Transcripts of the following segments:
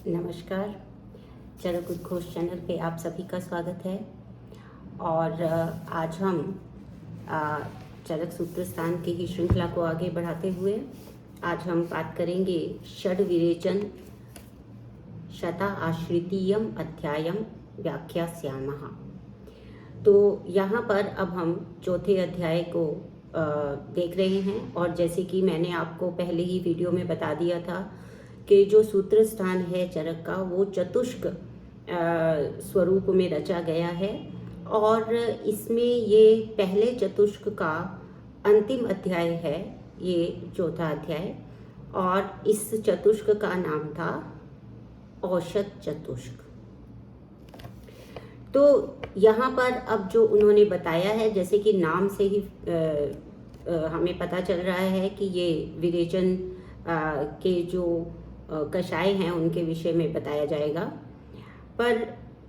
नमस्कार। चरक उद्घोष चैनल पे आप सभी का स्वागत है। और आज हम चरक सूत्र स्थान की ही श्रृंखला को आगे बढ़ाते हुए आज हम बात करेंगे षड विरेचन शता आश्रितीयम अध्यायम व्याख्यास्यामः। तो यहाँ पर अब हम चौथे अध्याय को देख रहे हैं। और जैसे कि मैंने आपको पहले ही वीडियो में बता दिया था कि जो सूत्र स्थान है चरक का वो चतुष्क स्वरूप में रचा गया है और इसमें ये पहले चतुष्क का अंतिम अध्याय है, ये चौथा अध्याय। और इस चतुष्क का नाम था औषध चतुष्क। तो यहाँ पर अब जो उन्होंने बताया है, जैसे कि नाम से ही हमें पता चल रहा है कि ये विरेचन के जो कषाय हैं उनके विषय में बताया जाएगा। पर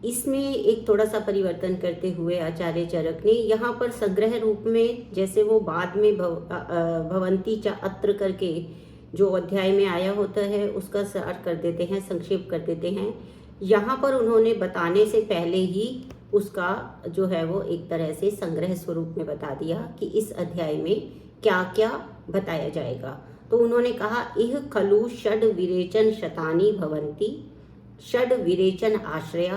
इसमें एक थोड़ा सा परिवर्तन करते हुए आचार्य चरक ने यहाँ पर संग्रह रूप में, जैसे वो बाद में भवंती च अत्र करके जो अध्याय में आया होता है उसका सार कर देते हैं, संक्षेप कर देते हैं। यहाँ पर उन्होंने बताने से पहले ही उसका जो है वो एक तरह से संग्रह स्वरूप में बता दिया कि इस अध्याय में क्या क्या बताया जाएगा। तो उन्होंने कहा इह खलु षड विरेचन शतानि भवन्ति षड विरेचन आश्रया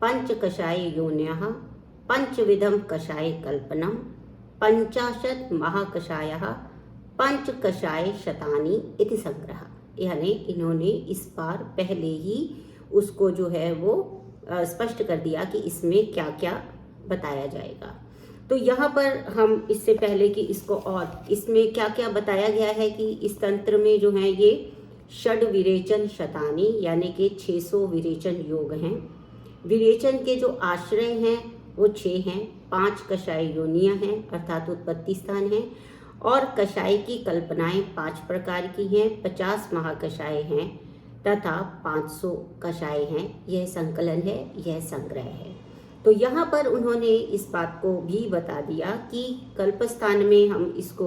पंच कषाय योन्यः पंचविधम कषाय कल्पनम पंचाशत महाकषायः पंच कषाय शतानि इति संग्रह। यानी इन्होंने इस बार पहले ही उसको जो है वो स्पष्ट कर दिया कि इसमें क्या क्या बताया जाएगा। तो यहाँ पर हम इससे पहले कि इसको और इसमें क्या क्या बताया गया है कि इस तंत्र में जो है ये षड विरेचन शतानी यानी कि 600 विरेचन योग हैं। विरेचन के जो आश्रय हैं वो 6 हैं, 5 कषाय योनियाँ हैं अर्थात उत्पत्ति स्थान हैं, और कषाय की कल्पनाएं 5 प्रकार की हैं, 50 महाकषाय हैं तथा 500 कषाय हैं। यह संकलन है, यह संग्रह है। तो यहाँ पर उन्होंने इस बात को भी बता दिया कि कल्पस्थान में हम इसको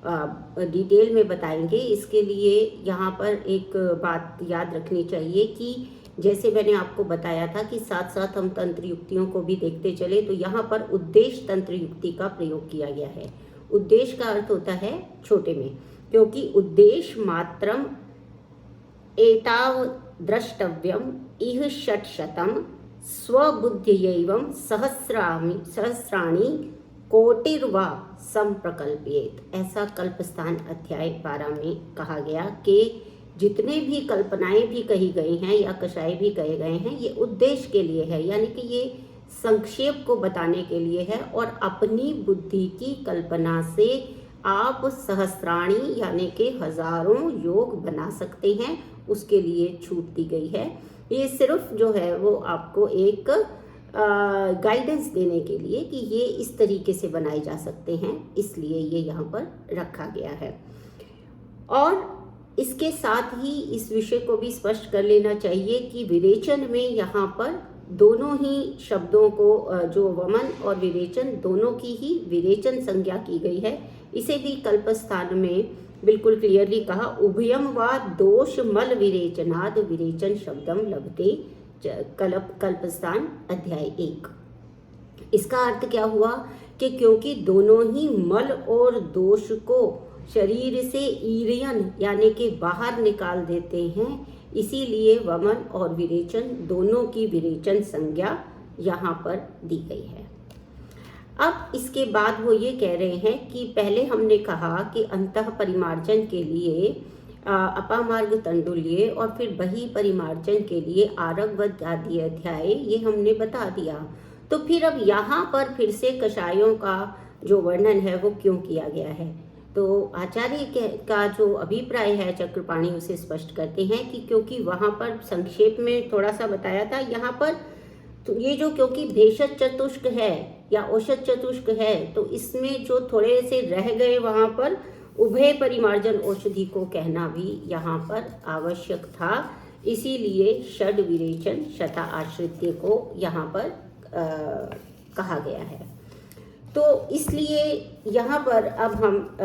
डिटेल में बताएंगे। इसके लिए यहाँ पर एक बात याद रखनी चाहिए कि जैसे मैंने आपको बताया था कि साथ साथ हम तंत्र युक्तियों को भी देखते चले, तो यहाँ पर उद्देश्य तंत्र युक्ति का प्रयोग किया गया है। उद्देश्य का अर्थ होता है छोटे में, क्योंकि उद्देश्य मात्रम एताव द्रष्टव्यम इह षट्शतम स्वबुद्ध्यैवं सहस्राणि कोटिर्वा संप्रकल्पयेत। ऐसा कल्पस्थान अध्याय 12 में कहा गया कि जितने भी कल्पनाएं भी कही गई हैं या कषाय भी कहे गए हैं ये उद्देश्य के लिए है, यानी कि ये संक्षेप को बताने के लिए है। और अपनी बुद्धि की कल्पना से आप सहस्राणी यानी कि हजारों योग बना सकते हैं, उसके लिए छूट दी गई है। ये सिर्फ जो है वो आपको एक गाइडेंस देने के लिए कि ये इस तरीके से बनाए जा सकते हैं, इसलिए ये यहाँ पर रखा गया है। और इसके साथ ही इस विषय को भी स्पष्ट कर लेना चाहिए कि विरेचन में यहाँ पर दोनों ही शब्दों को, जो वमन और विरेचन दोनों की ही विरेचन संज्ञा की गई है। इसे भी कल्पस्थान में बिल्कुल क्लियरली कहा उभयम व दोष मल विरेचनाद विरेचन शब्दम लभते कल्पस्थान अध्याय 1। इसका अर्थ क्या हुआ कि क्योंकि दोनों ही मल और दोष को शरीर से ईरियन यानी कि बाहर निकाल देते हैं, इसीलिए वमन और विरेचन दोनों की विरेचन संज्ञा यहाँ पर दी गई है। अब इसके बाद वो ये कह रहे हैं कि पहले हमने कहा कि अंतः परिमार्जन के लिए अपामार्ग तंडुल्य और फिर बहि परिमार्जन के लिए आरगवद आदि अध्याय ये हमने बता दिया। तो फिर अब यहाँ पर फिर से कषायों का जो वर्णन है वो क्यों किया गया है? तो आचार्य का जो अभिप्राय है चक्रपाणी उसे स्पष्ट करते हैं कि क्योंकि वहाँ पर संक्षेप में थोड़ा सा बताया था, यहाँ पर तो ये जो क्योंकि भेषज चतुष्क है या औषध चतुष्क है, तो इसमें जो थोड़े से रह गए वहाँ पर उभय परिमार्जन औषधि को कहना भी यहाँ पर आवश्यक था। इसीलिए षड विरेचन शता आश्रित्य को यहाँ पर कहा गया है। तो इसलिए यहाँ पर अब हम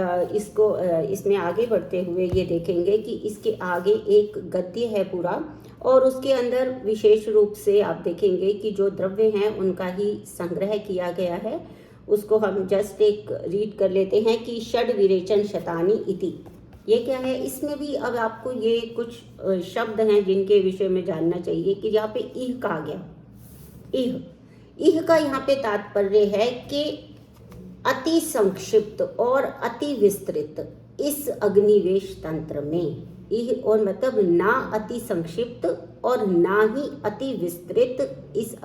इसमें आगे बढ़ते हुए ये देखेंगे कि इसके आगे एक गद्य है पूरा, और उसके अंदर विशेष रूप से आप देखेंगे कि जो द्रव्य हैं उनका ही संग्रह किया गया है। उसको हम जस्ट एक रीड कर लेते हैं कि षड विरेचन शतानि इति। ये क्या है? इसमें भी अब आपको ये कुछ शब्द हैं जिनके विषय में जानना चाहिए कि यहाँ पे इह कहा गया। इह का यहाँ पे तात्पर्य है कि अति संक्षिप्त और अति विस्तृत इस अग्निवेश तंत्र में। इह और मतलब ना अति संक्षिप्त और ना ही अति विस्तृत इस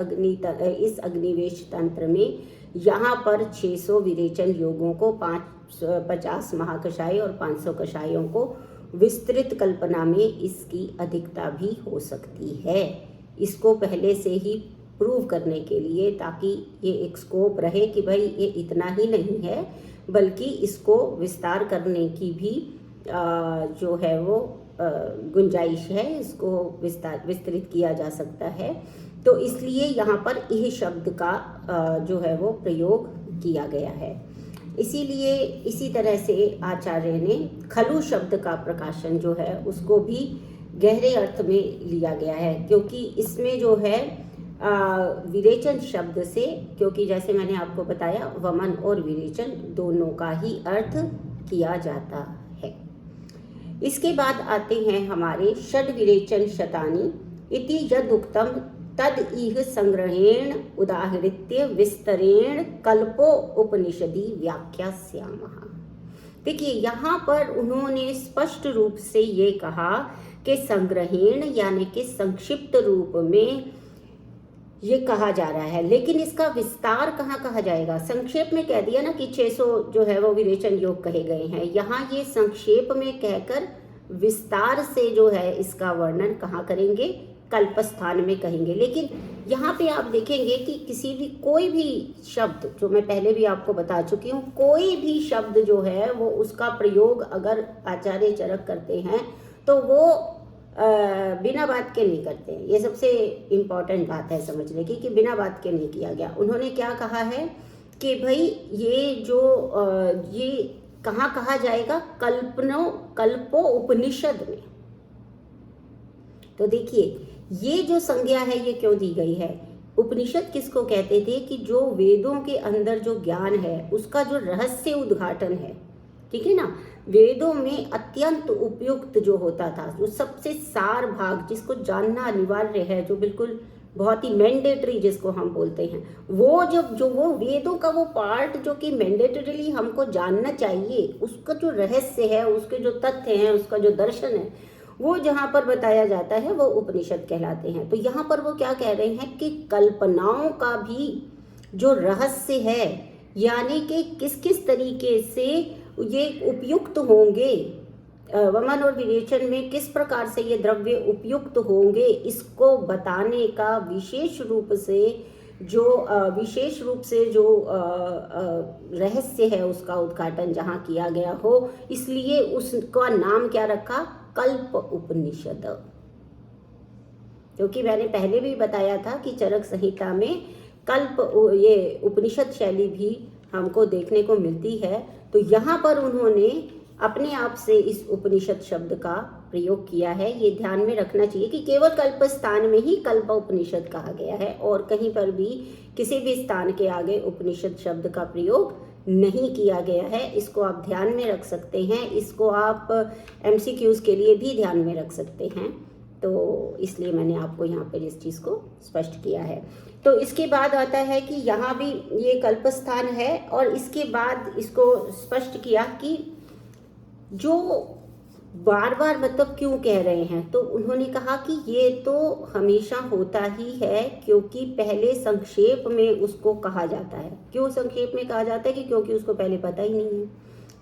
अग्निवेश तंत्र में यहाँ पर 600 विरेचन योगों को, 50 महाकषाय और 500 कषायों को विस्तृत कल्पना में इसकी अधिकता भी हो सकती है। इसको पहले से ही प्रूव करने के लिए, ताकि ये एक स्कोप रहे कि भाई ये इतना ही नहीं है बल्कि इसको विस्तार करने की भी जो है वो गुंजाइश है, इसको विस्तृत किया जा सकता है। तो इसलिए यहाँ पर यह शब्द का जो है वो प्रयोग किया गया है। इसीलिए इसी तरह से आचार्य ने खलु शब्द का प्रकाशन जो है उसको भी गहरे अर्थ में लिया गया है, क्योंकि इसमें जो है विरेचन शब्द से, क्योंकि जैसे मैंने आपको बताया वमन और विरेचन दोनों का ही अर्थ किया जाता है। इसके बाद आते हैं हमारे षड विरेचन शतानि इति यदुक्तम तद इह संग्रहेण उदाहृत्य विस्तरेण कल्पो उपनिषदि व्याख्यास्यामः। देखिए यहाँ पर उन्होंने स्पष्ट रूप से ये कहा कि संग्रहेण यानी कि संक्षिप्त रूप में ये कहा जा रहा है, लेकिन इसका विस्तार कहाँ कहा जाएगा? संक्षेप में कह दिया ना कि 600 जो है वो विरेचन योग कहे गए हैं। यहाँ ये संक्षेप में कहकर विस्तार से जो है इसका वर्णन कहाँ करेंगे? कल्पस्थान में कहेंगे। लेकिन यहाँ पे आप देखेंगे कि किसी भी कोई भी शब्द, जो मैं पहले भी आपको बता चुकी हूँ, कोई भी शब्द जो है वो उसका प्रयोग अगर आचार्य चरक करते हैं तो वो बिना बात के नहीं करते हैं। ये सबसे इम्पॉर्टेंट बात है समझने की कि बिना बात के नहीं किया गया। उन्होंने क्या कहा है कि भाई ये जो ये कहाँ कहा जाएगा? कल्पो उपनिषद में। तो देखिए ये जो संज्ञा है ये क्यों दी गई है? उपनिषद किसको कहते थे? कि जो वेदों के अंदर जो ज्ञान है उसका जो रहस्य उद्घाटन है, ठीक है ना, वेदों में अत्यंत उपयुक्त जो होता था, जो सबसे सार भाग जिसको जानना अनिवार्य है, जो बिल्कुल बहुत ही मैंडेटरी जिसको हम बोलते हैं, वो जब जो वो वेदों का वो पार्ट जो कि मैंडेटरीली हमको जानना चाहिए, उसका जो रहस्य है, उसके जो तथ्य हैं, उसका जो दर्शन है, वो जहाँ पर बताया जाता है वो उपनिषद कहलाते हैं। तो यहाँ पर वो क्या कह रहे हैं कि कल्पनाओं का भी जो रहस्य है, यानी कि किस किस तरीके से ये उपयुक्त होंगे, वमन और विरेचन में किस प्रकार से ये द्रव्य उपयुक्त होंगे, इसको बताने का विशेष रूप से जो रहस्य है उसका उद्घाटन जहाँ किया गया हो, इसलिए उसका नाम क्या रखा? कल्प उपनिषद। क्योंकि मैंने पहले भी बताया था कि चरक संहिता में कल्प ये उपनिषद शैली भी हमको देखने को मिलती है। तो यहाँ पर उन्होंने अपने आप से इस उपनिषद शब्द का प्रयोग किया है। ये ध्यान में रखना चाहिए कि केवल कल्प स्थान में ही कल्प उपनिषद कहा गया है और कहीं पर भी किसी भी स्थान के आगे उपनिषद शब्द का प्रयोग नहीं किया गया है। इसको आप ध्यान में रख सकते हैं, इसको आप MCQs के लिए भी ध्यान में रख सकते हैं। तो इसलिए मैंने आपको यहाँ पर इस चीज़ को स्पष्ट किया है। तो इसके बाद आता है कि यहाँ भी ये कल्पस्थान है, और इसके बाद इसको स्पष्ट किया कि जो बार बार मतलब क्यों कह रहे हैं। तो उन्होंने कहा कि ये तो हमेशा होता ही है, क्योंकि पहले संक्षेप में उसको कहा जाता है। क्यों संक्षेप में कहा जाता है? कि क्योंकि उसको पहले पता ही नहीं है।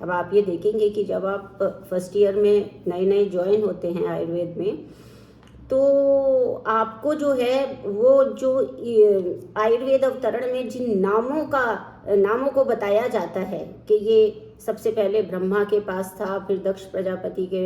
अब आप ये देखेंगे कि जब आप फर्स्ट ईयर में नए नए ज्वाइन होते हैं आयुर्वेद में, तो आपको जो है वो जो आयुर्वेद अवतरण में जिन नामों को बताया जाता है कि ये सबसे पहले ब्रह्मा के पास था, फिर दक्ष प्रजापति के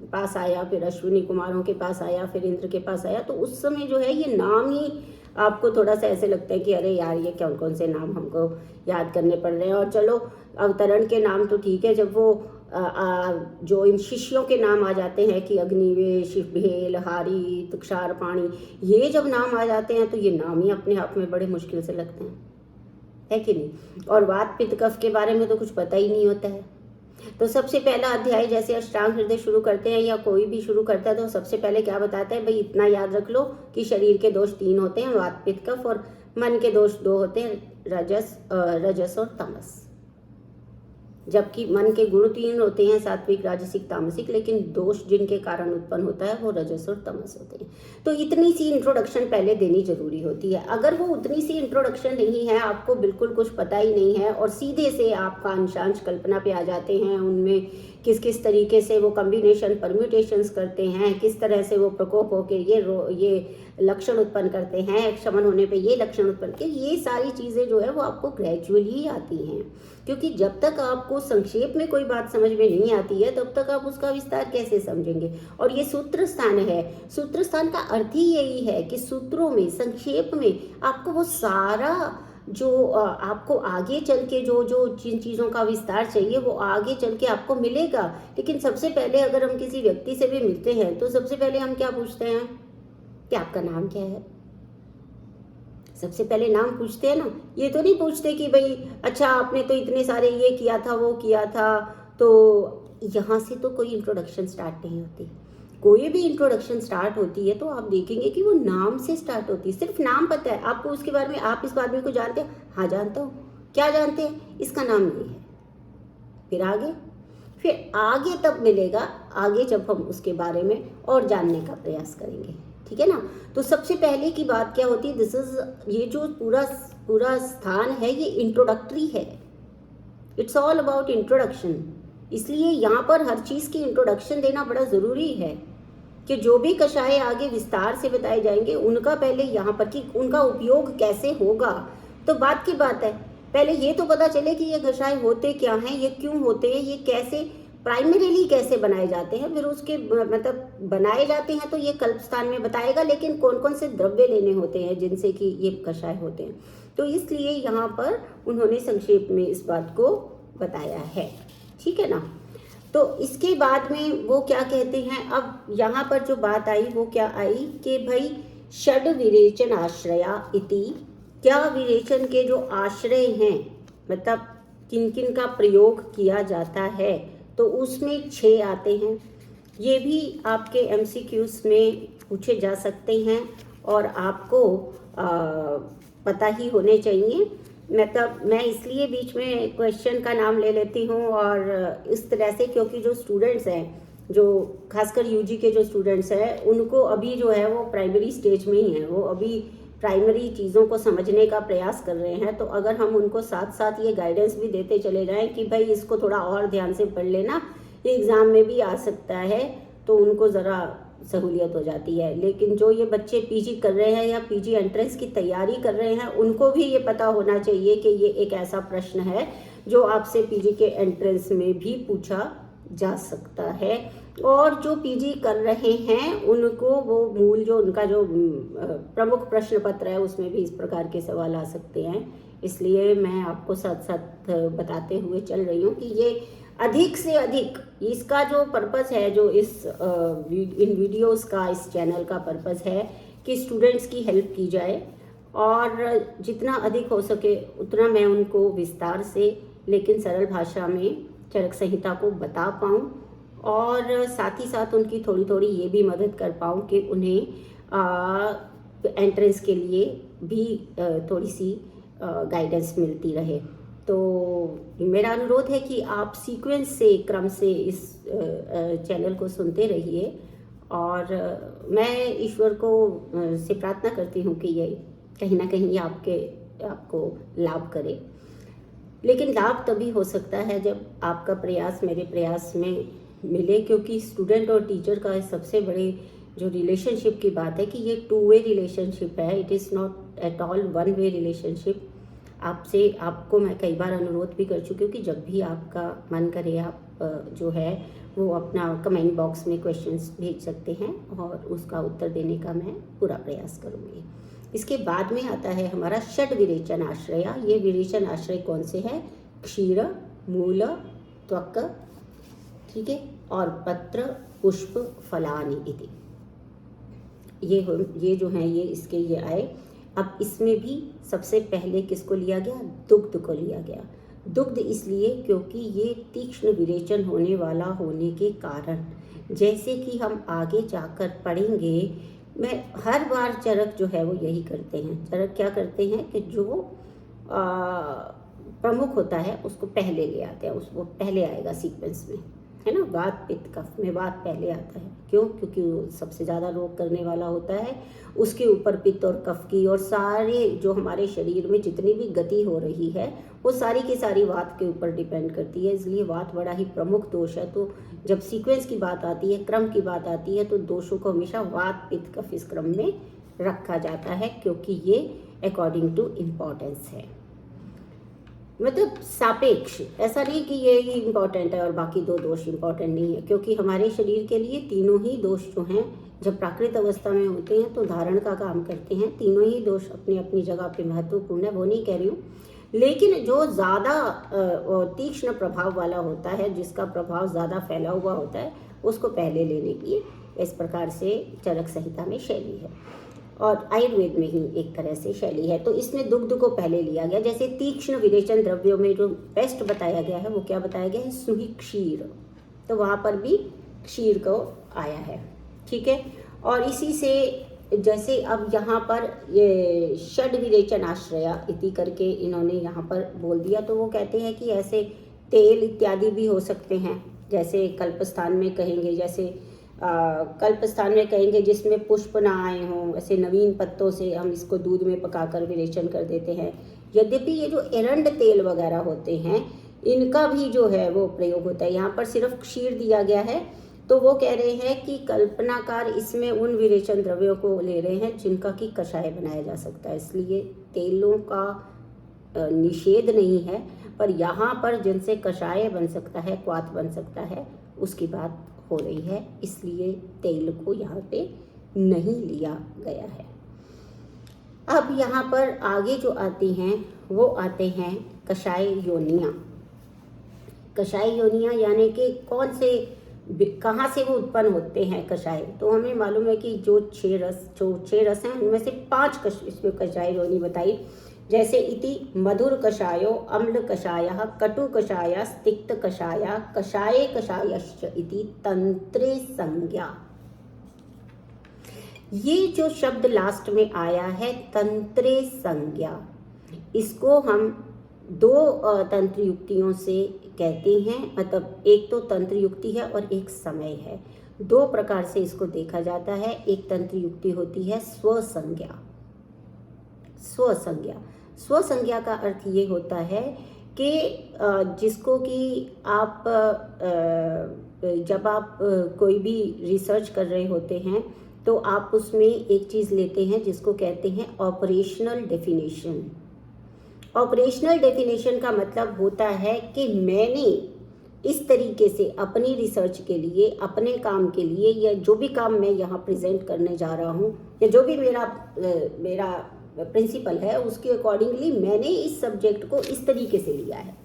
पास आया, फिर अश्विनी कुमारों के पास आया, फिर इंद्र के पास आया, तो उस समय जो है ये नाम ही आपको थोड़ा सा ऐसे लगता है कि अरे यार ये कौन कौन से नाम हमको याद करने पड़ रहे हैं। और चलो अवतरण के नाम तो ठीक है, जब वो जो इन शिष्यों के नाम आ जाते हैं कि अग्निवेश, भेल, हारी, तुषार पाणी, ये जब नाम आ जाते हैं तो ये नाम ही अपने आप में बड़े मुश्किल से लगते हैं, है कि नहीं। और वात पित्त कफ के बारे में तो कुछ पता ही नहीं होता है। तो सबसे पहला अध्याय जैसे अष्टांग हृदय शुरू करते हैं या कोई भी शुरू करता है तो सबसे पहले क्या बताता है, भाई इतना याद रख लो कि शरीर के दोष 3 होते हैं, वात पित्त कफ, और मन के दोष 2 होते हैं, रजस और तमस। जबकि मन के गुण 3 होते हैं, सात्विक, राजसिक, तामसिक, लेकिन दोष जिनके कारण उत्पन्न होता है वो रजस और तमस होते हैं। तो इतनी सी इंट्रोडक्शन पहले देनी जरूरी होती है। अगर वो उतनी सी इंट्रोडक्शन नहीं है, आपको बिल्कुल कुछ पता ही नहीं है और सीधे से आपका अंशांश कल्पना पे आ जाते हैं, उनमें किस किस तरीके से वो कम्बिनेशन परम्यूटेशंस करते हैं, किस तरह से वो प्रकोप होकर ये लक्षण उत्पन्न करते हैं, शमन होने पे ये लक्षण उत्पन्न के, ये सारी चीज़ें जो है वो आपको ग्रेजुअली आती हैं। क्योंकि जब तक आपको संक्षेप में कोई बात समझ में नहीं आती है तब तक आप उसका विस्तार कैसे समझेंगे। और ये सूत्र स्थान है, सूत्र स्थान का अर्थ ही यही है कि सूत्रों में, संक्षेप में आपको वो सारा जो आपको आगे चल के जो जिन चीज़ों का विस्तार चाहिए वो आगे चल के आपको मिलेगा। लेकिन सबसे पहले अगर हम किसी व्यक्ति से भी मिलते हैं तो सबसे पहले हम क्या पूछते हैं कि आपका नाम क्या है। सबसे पहले नाम पूछते हैं ना, ये तो नहीं पूछते कि भाई अच्छा आपने तो इतने सारे ये किया था वो किया था। तो यहाँ से तो कोई इंट्रोडक्शन स्टार्ट नहीं होती। कोई भी इंट्रोडक्शन स्टार्ट होती है तो आप देखेंगे कि वो नाम से स्टार्ट होती है। सिर्फ नाम पता है आपको, उसके बारे में आप इस आदमी को जानते हैं, हाँ जानता हूँ, क्या जानते हैं, इसका नाम ये है। फिर आगे तब मिलेगा, आगे जब हम उसके बारे में और जानने का प्रयास करेंगे, ठीक है ना। तो सबसे पहले की बात क्या होती है, दिस इज, ये जो पूरा स्थान है ये इंट्रोडक्टरी है, इट्स ऑल अबाउट इंट्रोडक्शन। इसलिए यहाँ पर हर चीज़ की इंट्रोडक्शन देना बड़ा ज़रूरी है कि जो भी कषाय आगे विस्तार से बताए जाएंगे उनका पहले यहाँ पर कि उनका उपयोग कैसे होगा। तो बात की बात है, पहले ये तो पता चले कि ये कषाय होते क्या हैं, ये क्यों होते हैं, ये कैसे प्राइमरीली कैसे बनाए जाते हैं, फिर उसके मतलब बनाए जाते हैं तो ये कल्पस्थान में बताएगा, लेकिन कौन कौन से द्रव्य लेने होते हैं जिनसे कि ये कषाय होते हैं। तो इसलिए यहाँ पर उन्होंने संक्षेप में इस बात को बताया है, ठीक है ना। तो इसके बाद में वो क्या कहते हैं, अब यहाँ पर जो बात आई वो क्या आई कि भाई षड विरेचन आश्रया इति, क्या विरेचन के जो आश्रय हैं, मतलब किन किन का प्रयोग किया जाता है, तो उसमें 6 आते हैं। ये भी आपके MCQs में पूछे जा सकते हैं और आपको पता ही होने चाहिए। मतलब मैं इसलिए बीच में क्वेश्चन का नाम ले लेती हूँ और इस तरह से, क्योंकि जो स्टूडेंट्स हैं, जो खासकर UG के जो स्टूडेंट्स हैं, उनको अभी जो है वो प्राइमरी स्टेज में ही हैं, वो अभी प्राइमरी चीज़ों को समझने का प्रयास कर रहे हैं। तो अगर हम उनको साथ साथ ये गाइडेंस भी देते चले जाएं कि भाई इसको थोड़ा और ध्यान से पढ़ लेना, ये एग्ज़ाम में भी आ सकता है, तो उनको ज़रा सहूलियत हो जाती है। लेकिन जो ये बच्चे PG कर रहे हैं या PG एंट्रेंस की तैयारी कर रहे हैं, उनको भी ये पता होना चाहिए कि ये एक ऐसा प्रश्न है जो आपसे PG के एंट्रेंस में भी पूछा जा सकता है। और जो PG कर रहे हैं उनको वो मूल जो उनका जो प्रमुख प्रश्न पत्र है उसमें भी इस प्रकार के सवाल आ सकते हैं। इसलिए मैं आपको साथ साथ बताते हुए चल रही हूँ कि ये अधिक से अधिक इसका जो पर्पस है, जो इन वीडियोस का, इस चैनल का पर्पस है कि स्टूडेंट्स की हेल्प की जाए और जितना अधिक हो सके उतना मैं उनको विस्तार से लेकिन सरल भाषा में चरक संहिता को बता पाऊँ और साथ ही साथ उनकी थोड़ी थोड़ी ये भी मदद कर पाऊँ कि उन्हें एंट्रेंस के लिए भी थोड़ी सी गाइडेंस मिलती रहे। तो मेरा अनुरोध है कि आप सीक्वेंस से, क्रम से इस चैनल को सुनते रहिए और मैं ईश्वर को से प्रार्थना करती हूँ कि ये कहीं ना कहीं आपको लाभ करे। लेकिन लाभ तभी हो सकता है जब आपका प्रयास मेरे प्रयास में मिले, क्योंकि स्टूडेंट और टीचर का सबसे बड़े जो रिलेशनशिप की बात है कि ये टू वे रिलेशनशिप है, it is not at all one way relationship. आपको मैं कई बार अनुरोध भी कर चुकी हूँ कि जब भी आपका मन करे आप जो है वो अपना कमेंट बॉक्स में क्वेश्चंस भेज सकते हैं और उसका उत्तर देने का मैं पूरा प्रयास करूँगी। इसके बाद में आता है हमारा षड विरेचन आश्रय। ये विरेचन आश्रय कौन से हैं? क्षीर, मूल, त्वक, ठीक है, और पत्र, पुष्प, फलानि इति। ये जो हैं ये इसके ये आए। अब इसमें भी सबसे पहले किसको लिया गया? दुग्ध को लिया गया। दुग्ध इसलिए क्योंकि ये तीक्ष्ण विरेचन होने वाला होने के कारण, जैसे कि हम आगे जाकर पढ़ेंगे, मैं हर बार चरक जो है वो यही करते हैं। चरक क्या करते हैं कि जो प्रमुख होता है उसको पहले ले आते हैं, उसको पहले आएगा सीक्वेंस में, है ना। वात पित्त कफ में वात पहले आता है। क्यों? क्योंकि वो सबसे ज़्यादा रोग करने वाला होता है। उसके ऊपर पित्त और कफ की और सारे जो हमारे शरीर में जितनी भी गति हो रही है वो सारी की सारी वात के ऊपर डिपेंड करती है। इसलिए वात बड़ा ही प्रमुख दोष है। तो जब सीक्वेंस की बात आती है, क्रम की बात आती है, तो दोषों को हमेशा वात पित्त कफ इस क्रम में रखा जाता है, क्योंकि ये अकॉर्डिंग टू इम्पोर्टेंस है, मतलब सापेक्ष। ऐसा नहीं कि ये ही इम्पॉर्टेंट है और बाकी दो दोष इम्पॉर्टेंट नहीं है, क्योंकि हमारे शरीर के लिए तीनों ही दोष जो हैं जब प्राकृत अवस्था में होते हैं तो धारण का काम करते हैं। तीनों ही दोष अपनी अपनी जगह पे महत्वपूर्ण है, वो नहीं कह रही हूँ। लेकिन जो ज़्यादा तीक्ष्ण प्रभाव वाला होता है, जिसका प्रभाव ज़्यादा फैला हुआ होता है, उसको पहले लेने की इस प्रकार से चरक संहिता में शैली है और आयुर्वेद में ही एक तरह से शैली है। तो इसमें दुग्ध को पहले लिया गया। जैसे तीक्ष्ण विरेचन द्रव्यों में जो बेस्ट बताया गया है वो क्या बताया गया है? सुही क्षीर। तो वहाँ पर भी क्षीर को आया है, ठीक है। और इसी से जैसे अब यहाँ पर ये षड विरेचन आश्रया इति करके इन्होंने यहाँ पर बोल दिया, तो वो कहते हैं कि ऐसे तेल इत्यादि भी हो सकते हैं। जैसे कल्पस्थान में कहेंगे, जैसे कल्पस्थान में कहेंगे जिसमें पुष्प ना आए हों, ऐसे नवीन पत्तों से हम इसको दूध में पकाकर विरेचन कर देते हैं। यद्यपि ये जो एरंड तेल वगैरह होते हैं इनका भी जो है वो प्रयोग होता है। यहाँ पर सिर्फ क्षीर दिया गया है, तो वो कह रहे हैं कि कल्पनाकार इसमें उन विरेचन द्रव्यों को ले रहे हैं जिनका कि कषाय बनाया जा सकता है। इसलिए तेलों का निषेध नहीं है, पर यहाँ पर जिनसे कषाय बन सकता है, क्वाथ बन सकता है, उसकी बात हो रही है। इसलिए तेल को यहाँ पे नहीं लिया गया है। अब यहाँ पर आगे जो आती हैं वो आते हैं कषाय योनियाँ। कषाय योनियाँ यानी कि कौन से, कहाँ से वो उत्पन्न होते हैं कषाय। तो हमें मालूम है कि जो छह रस हैं उनमें से 5 इसमें कषाय योनि बताई। जैसे इति मधुर कषायो, अम्ल कषायः, कटु कषायः, तिक्त कषायः, कषाये कषायश्च इति तंत्रे संज्ञा। ये जो शब्द लास्ट में आया है तंत्रे संज्ञा, इसको हम 2 तंत्र युक्तियों से कहते हैं। मतलब एक तो तंत्र युक्ति है और एक समय है। 2 प्रकार से इसको देखा जाता है। एक तंत्र युक्ति होती है स्वसंज्ञा। स्वसंज्ञा, स्वसंज्ञा का अर्थ ये होता है कि जिसको कि आप जब आप कोई भी रिसर्च कर रहे होते हैं तो आप उसमें एक चीज़ लेते हैं जिसको कहते हैं ऑपरेशनल डेफिनेशन। ऑपरेशनल डेफिनेशन का मतलब होता है कि मैंने इस तरीके से अपनी रिसर्च के लिए, अपने काम के लिए, या जो भी काम मैं यहाँ प्रेजेंट करने जा रहा हूँ, या जो भी मेरा प्रिंसिपल है, उसके अकॉर्डिंगली मैंने इस सब्जेक्ट को इस तरीके से लिया है।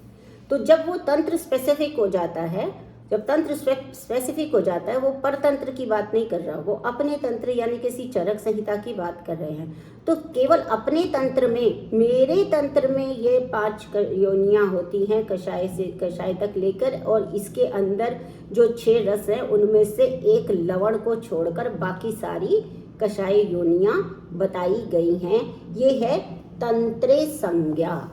तो जब वो तंत्र स्पेसिफिक हो जाता है, जब तंत्र स्पेसिफिक हो जाता है, वो परतंत्र की बात नहीं कर रहा, वो अपने तंत्र यानी किसी चरक संहिता की बात कर रहे हैं। तो केवल अपने तंत्र में, मेरे तंत्र में ये 5 योनियाँ होती हैं कषाय से कषाय तक लेकर, और इसके अंदर जो 6 रस हैं उनमें से एक लवण को छोड़कर बाकी सारी कषाय योनियाँ बताई गई हैं। ये है तंत्रे संज्ञा,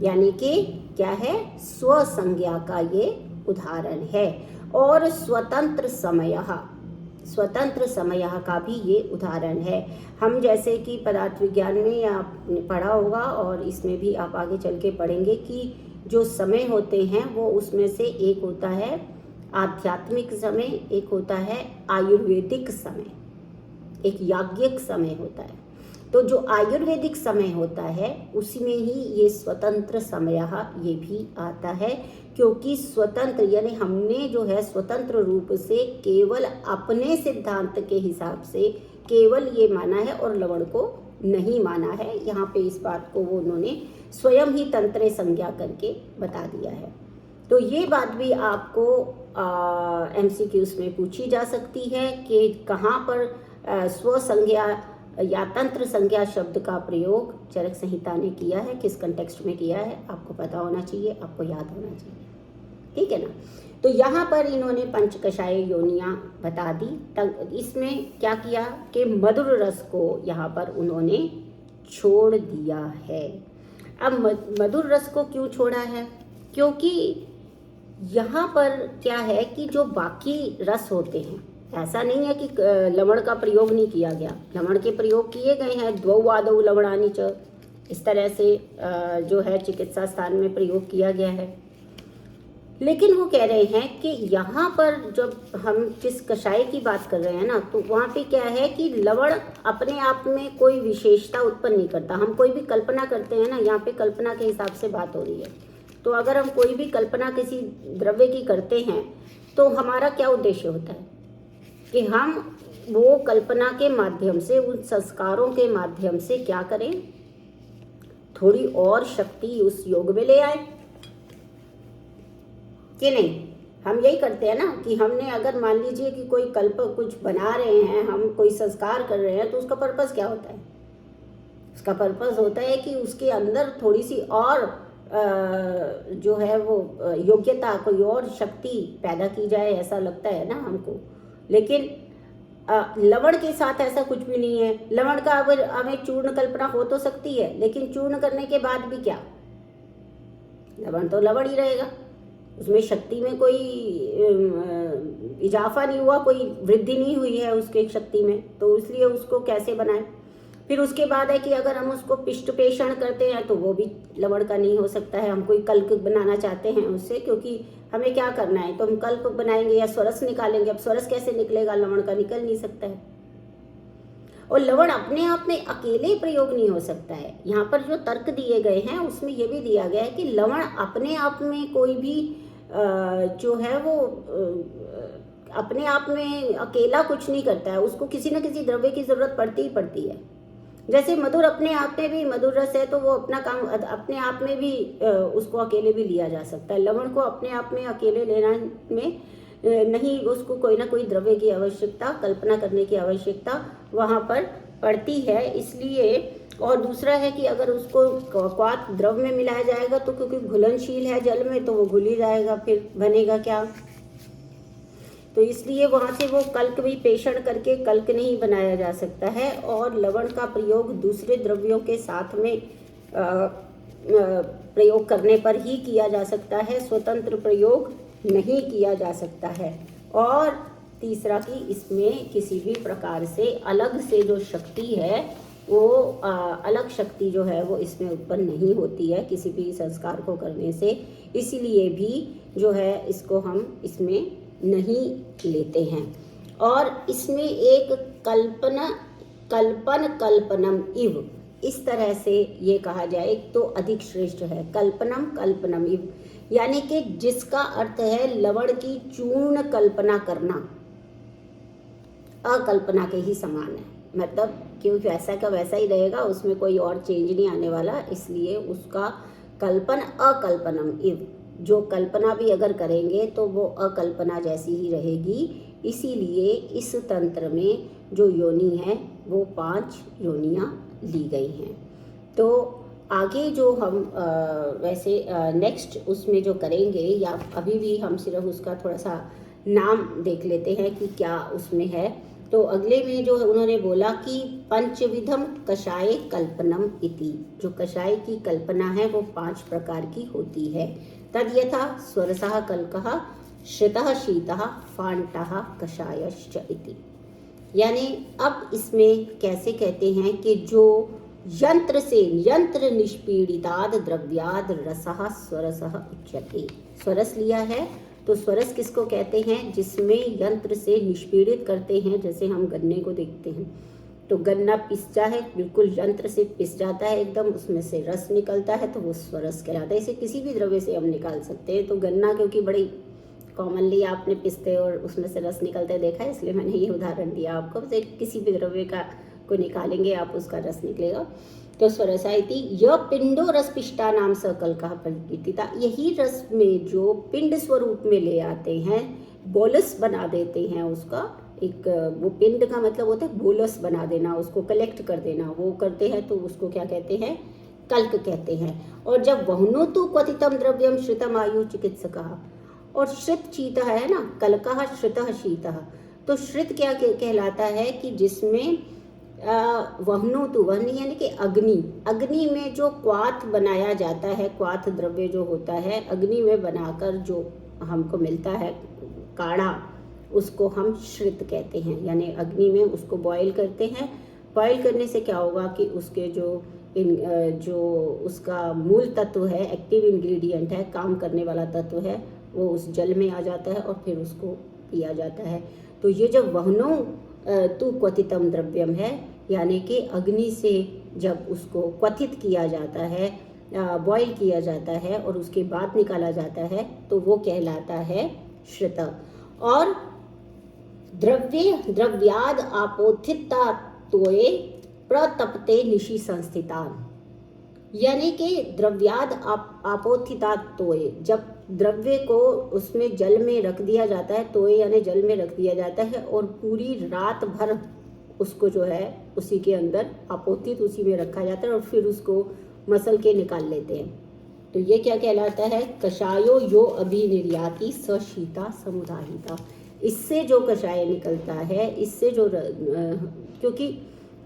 यानी कि क्या है? स्वसंज्ञा का ये उदाहरण है। और स्वतंत्र समय का भी ये उदाहरण है। हम जैसे कि पदार्थ विज्ञान में आपने पढ़ा होगा और इसमें भी आप आगे चल के पढ़ेंगे कि जो समय होते हैं वो उसमें से एक होता है आध्यात्मिक समय, एक होता है आयुर्वेदिक समय, एक याज्ञिक समय होता है। तो जो आयुर्वेदिक समय होता है उसमें ही ये स्वतंत्र समय ये भी आता है, क्योंकि स्वतंत्र यानी हमने जो है स्वतंत्र रूप से केवल अपने सिद्धांत के हिसाब से केवल ये माना है और लवण को नहीं माना है। यहाँ पे इस बात को वो उन्होंने स्वयं ही तंत्र संज्ञा करके बता दिया है। तो ये बात भी आपको MCQs में पूछी जा सकती है कि कहाँ पर स्व संज्ञा या तंत्र संज्ञा शब्द का प्रयोग चरक संहिता ने किया है, किस कंटेक्स्ट में किया है, आपको पता होना चाहिए, आपको याद होना चाहिए, ठीक है ना। तो यहाँ पर इन्होंने पंचकषाय योनियाँ बता दी। इसमें क्या किया कि मधुर रस को यहाँ पर उन्होंने छोड़ दिया है। अब मधुर रस को क्यों छोड़ा है? क्योंकि यहाँ पर क्या है कि जो बाकी रस होते हैं, ऐसा नहीं है कि लवण का प्रयोग नहीं किया गया, लवण के प्रयोग किए गए हैं। द्वौ आदौ लवणानि च, इस तरह से जो है चिकित्सा स्थान में प्रयोग किया गया है। लेकिन वो कह रहे हैं कि यहाँ पर जब हम किस कषाय की बात कर रहे हैं ना, तो वहाँ पे क्या है कि लवण अपने आप में कोई विशेषता उत्पन्न नहीं करता। हम कोई भी कल्पना करते हैं ना, यहाँ पे कल्पना के हिसाब से बात हो रही है। तो अगर हम कोई भी कल्पना किसी द्रव्य की करते हैं तो हमारा क्या उद्देश्य होता है कि हम वो कल्पना के माध्यम से, उन संस्कारों के माध्यम से क्या करें, थोड़ी और शक्ति उस योग में ले आए कि नहीं। हम यही करते हैं ना कि हमने अगर मान लीजिए कि कोई कुछ बना रहे हैं, हम कोई संस्कार कर रहे हैं, तो उसका पर्पस क्या होता है? उसका पर्पस होता है कि उसके अंदर थोड़ी सी और जो है वो योग्यता, कोई और शक्ति पैदा की जाए, ऐसा लगता है ना हमको। लेकिन लवण के साथ ऐसा कुछ भी नहीं है। लवण का अगर हमें चूर्ण कल्पना हो तो सकती है, लेकिन चूर्ण करने के बाद भी क्या, लवण तो लवण ही रहेगा, उसमें शक्ति में कोई इजाफा नहीं हुआ, कोई वृद्धि नहीं हुई है उसके शक्ति में। तो इसलिए उसको कैसे बनाएं? फिर उसके बाद है कि अगर हम उसको पिष्ट पेषण करते हैं तो वो भी लवण का नहीं हो सकता है। हम कोई कल्क बनाना चाहते हैं उससे, क्योंकि हमें क्या करना है, तो हम कल्प बनाएंगे या स्वरस निकालेंगे। अब स्वरस कैसे निकलेगा? लवण का निकल नहीं सकता है। और लवण अपने आप में अकेले प्रयोग नहीं हो सकता है। यहाँ पर जो तर्क दिए गए हैं उसमें ये भी दिया गया है कि लवण अपने आप में कोई भी जो है वो अपने आप में अकेला कुछ नहीं करता है, उसको किसी न किसी द्रव्य की जरूरत पड़ती ही पड़ती है। जैसे मधुर अपने आप में भी, मधुर रस है तो वो अपना काम अपने आप में भी उसको अकेले भी लिया जा सकता है। लवण को अपने आप में अकेले लेना में नहीं, उसको कोई ना कोई द्रव्य की आवश्यकता, कल्पना करने की आवश्यकता वहाँ पर पड़ती है। इसलिए और दूसरा है कि अगर उसको क्वाथ द्रव में मिलाया जाएगा तो क्योंकि घुलनशील है जल में, तो वो घुल ही जाएगा, फिर बनेगा क्या। तो इसलिए वहाँ से वो कल्क भी पेषण करके कल्क नहीं बनाया जा सकता है। और लवण का प्रयोग दूसरे द्रव्यों के साथ में प्रयोग करने पर ही किया जा सकता है, स्वतंत्र प्रयोग नहीं किया जा सकता है। और तीसरा कि इसमें किसी भी प्रकार से अलग से जो शक्ति है वो अलग शक्ति जो है वो इसमें उत्पन्न नहीं होती है किसी भी संस्कार को करने से। इसीलिए भी जो है इसको हम इसमें नहीं लेते हैं। और इसमें एक कल्पनम इव, इस तरह से ये कहा जाए तो अधिक श्रेष्ठ है। कल्पनम इव यानी कि जिसका अर्थ है लवण की चूर्ण कल्पना करना, अकल्पना के ही समान है। मतलब क्योंकि वैसा का वैसा ही रहेगा, उसमें कोई और चेंज नहीं आने वाला, इसलिए उसका अकल्पनम इव, जो कल्पना भी अगर करेंगे तो वो अकल्पना जैसी ही रहेगी। इसीलिए इस तंत्र में जो योनि है वो 5 योनियाँ ली गई हैं। तो आगे जो हम वैसे नेक्स्ट उसमें जो करेंगे, या अभी भी हम सिर्फ उसका थोड़ा सा नाम देख लेते हैं कि क्या उसमें है। तो अगले में जो उन्होंने बोला कि पंचविधम कषाय कल्पनम इति, जो कषाय की कल्पना है वो 5 प्रकार की होती है। तद यथा स्वरसः कल्कः श्रितः शीतः फाण्टः कषायश्च इति। यानी अब इसमें कैसे कहते हैं कि जो यंत्र से यंत्र निष्पीड़िताद द्रव्याद रसः स्वरसः उच्यते। स्वरस लिया है तो स्वरस किसको कहते हैं? जिसमें यंत्र से निष्पीड़ित करते हैं, जैसे हम गन्ने को देखते हैं तो गन्ना पिसता है, बिल्कुल यंत्र से पिस जाता है एकदम, उसमें से रस निकलता है तो वो स्वरस कहलाता है। इसे किसी भी द्रव्य से हम निकाल सकते हैं। तो गन्ना क्योंकि बड़ी कॉमनली आपने पिसते और उसमें से रस निकलते देखा है, इसलिए मैंने ये उदाहरण दिया आपको। किसी भी द्रव्य का को निकालेंगे आप, उसका रस निकलेगा। तो स्वरसायति यह पिंडो रस पिष्टा नाम सकल का प्रकीर्तिता, यही रस में जो पिंड स्वरूप में ले आते हैं, बोलस बना देते हैं उसका। एक वो पिंड का मतलब होता है बोलस बना देना, उसको कलेक्ट कर देना, वो करते हैं तो उसको क्या कहते हैं? कल्क कहते हैं। और जब वहनो तो क्वथितम द्रव्यम श्रितम आयु चिकित्सका, और श्रित चीता है ना, कल्कः श्रितः शीतः, तो श्रित क्या कहलाता है कि जिसमें वहनो तो वहनी यानी कि अग्नि, अग्नि में जो क्वाथ बनाया जाता है, क्वाथ द्रव्य जो होता है अग्नि में बनाकर जो हमको मिलता है काढ़ा, उसको हम श्रित कहते हैं। यानी अग्नि में उसको बॉईल करते हैं। बॉईल करने से क्या होगा कि उसके जो उसका मूल तत्व है, एक्टिव इंग्रेडिएंट है, काम करने वाला तत्व है, वो उस जल में आ जाता है और फिर उसको पिया जाता है। तो ये जब वहनो तु क्वथितम द्रव्यम है, यानी कि अग्नि से जब उसको क्वथित किया जाता है, बॉईल किया जाता है और उसके बाद निकाला जाता है, तो वो कहलाता है श्रित। और द्रव्याद आपोथिता तोये प्रतपते निशि संस्थितान, यानी कि द्रव्याद आपोथिता तोये, जब द्रव्य को उसमें जल में रख दिया जाता है, तोये यानी जल में रख दिया जाता है, और पूरी रात भर उसको जो है उसी के अंदर आपोथित उसी में रखा जाता है और फिर उसको मसल के निकाल लेते हैं। तो ये क्या कहलाता है? कषायो यो अभिनिर्याति सशीता समुदाहिता। इससे जो कषाय निकलता है, इससे जो क्योंकि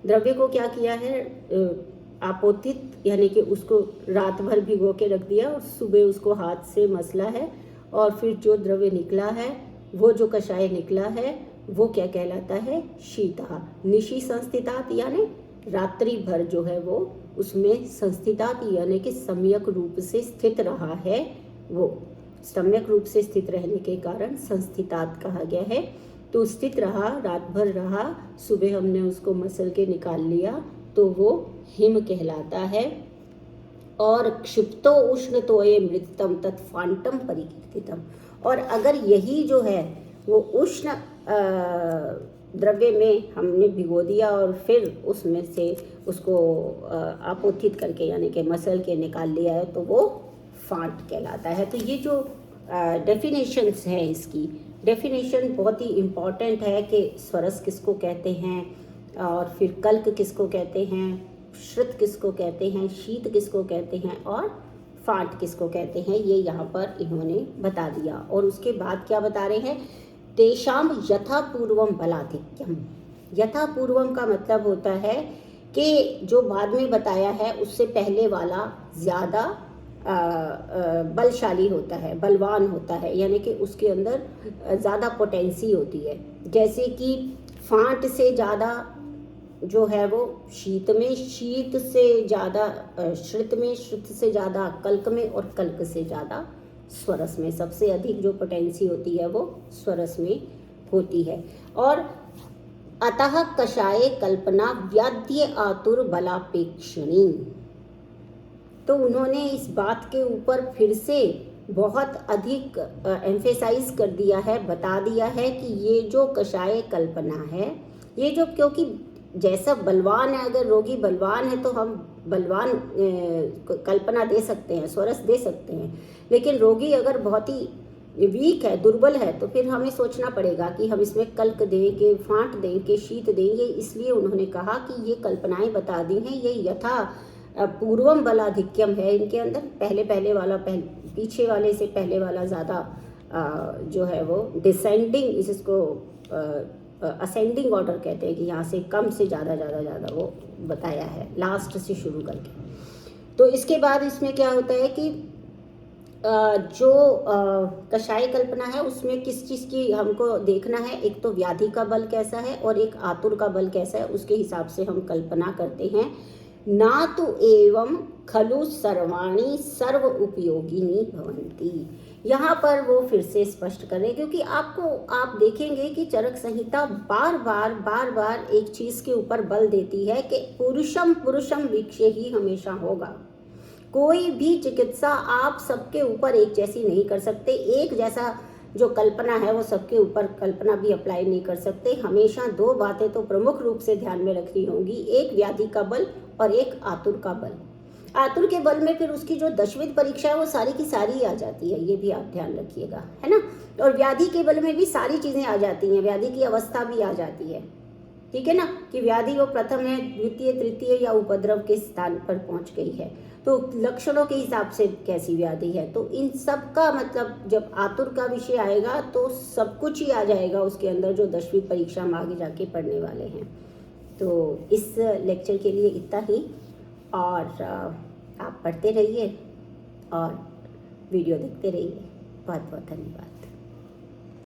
द्रव्य को क्या किया है, आपोतित यानी कि उसको रात भर भिगो के रख दिया और सुबह उसको हाथ से मसला है, और फिर जो द्रव्य निकला है, वो जो कषाय निकला है, वो क्या कहलाता है? शीता। निशि संस्थितात यानी रात्रि भर जो है वो उसमें संस्थितात यानी कि सम्यक रूप से स्थित रहा है, वो सम्यक रूप से स्थित रहने के कारण संस्थितात कहा गया है। तो स्थित रहा, रात भर रहा, सुबह हमने उसको मसल के निकाल लिया, तो वो हिम कहलाता है। और क्षिप्तो उष्ण तोये मृतम तत्फांटम परिकीर्तितम, और अगर यही जो है वो उष्ण द्रव्य में हमने भिगो दिया और फिर उसमें से उसको आपोथित करके यानी कि मसल के निकाल लिया है, तो वो फांट कहलाता है। तो ये जो डेफिनेशंस है, इसकी डेफिनेशन बहुत ही इम्पॉर्टेंट है कि स्वरस किसको कहते हैं, और फिर कल्क किसको कहते हैं, श्रुत किसको कहते हैं, शीत किसको कहते हैं, और फांट किसको कहते हैं, ये यहाँ पर इन्होंने बता दिया। और उसके बाद क्या बता रहे हैं? तेषाम यथापूर्वम बलाधिक्यम। यथापूर्वम का मतलब होता है कि जो बाद में बताया है उससे पहले वाला ज़्यादा बलशाली होता है, बलवान होता है, यानी कि उसके अंदर ज़्यादा पोटेंसी होती है। जैसे कि फांट से ज़्यादा जो है वो शीत में, शीत से ज़्यादा श्रुत में, श्रुत से ज़्यादा कल्क में, और कल्क से ज़्यादा स्वरस में। सबसे अधिक जो पोटेंसी होती है वो स्वरस में होती है। और अतः कषाय कल्पना व्याद्य आतुर बलापेक्षिणी। तो उन्होंने इस बात के ऊपर फिर से बहुत अधिक एम्फेसाइज कर दिया है, बता दिया है कि ये जो कषाय कल्पना है, ये जो, क्योंकि जैसा बलवान है, अगर रोगी बलवान है तो हम बलवान कल्पना दे सकते हैं, स्वरस दे सकते हैं, लेकिन रोगी अगर बहुत ही वीक है, दुर्बल है, तो फिर हमें सोचना पड़ेगा कि हम इसमें कल्क दें कि फांट दें कि शीत दें। ये इसलिए उन्होंने कहा कि ये कल्पनाएं बता दी हैं, ये यथा पूर्वम बलाधिक्यम है इनके अंदर। पहले वाला पीछे वाले से पहले वाला ज़्यादा जो है वो डिसेंडिंग, इसको असेंडिंग ऑर्डर कहते हैं कि यहाँ से कम से ज़्यादा वो बताया है, लास्ट से शुरू करके। तो इसके बाद इसमें क्या होता है कि जो कषाय कल्पना है उसमें किस चीज़ की हमको देखना है, एक तो व्याधि का बल कैसा है और एक आतुर का बल कैसा है, उसके हिसाब से हम कल्पना करते हैं। ना तो एवं खलु सर्वाणी सर्व उपयोगिनी भवन्ति। यहाँ पर वो फिर से स्पष्ट करें, क्योंकि आप देखेंगे कि चरक संहिता बार बार एक चीज के ऊपर बल देती है कि पुरुषम पुरुषम वीक्ष्य ही हमेशा होगा। कोई भी चिकित्सा आप सबके ऊपर एक जैसी नहीं कर सकते। एक जैसा जो कल्पना है वो सबके ऊपर कल्पना भी अप्लाई नहीं कर सकते। हमेशा दो बातें तो प्रमुख रूप से ध्यान में रखनी होगी, एक व्याधि का बल और एक आतुर का बल। आतुर के बल में फिर उसकी जो दशविध परीक्षा है वो सारी की सारी आ जाती है, ये भी आप ध्यान रखिएगा, है ना। और व्याधि के बल में भी सारी चीजें आ जाती हैं, व्याधि की अवस्था भी आ जाती है, ठीक है ना, कि व्याधि वो प्रथम है, द्वितीय, तृतीय या उपद्रव के स्थान पर पहुंच गई है, तो लक्षणों के हिसाब से कैसी व्याधि है। तो इन सब का मतलब जब आतुर का विषय आएगा तो सब कुछ ही आ जाएगा उसके अंदर, जो 10वीं परीक्षा हम आगे जाके पढ़ने वाले हैं। तो इस लेक्चर के लिए इतना ही, और आप पढ़ते रहिए और वीडियो देखते रहिए। बहुत बहुत धन्यवाद।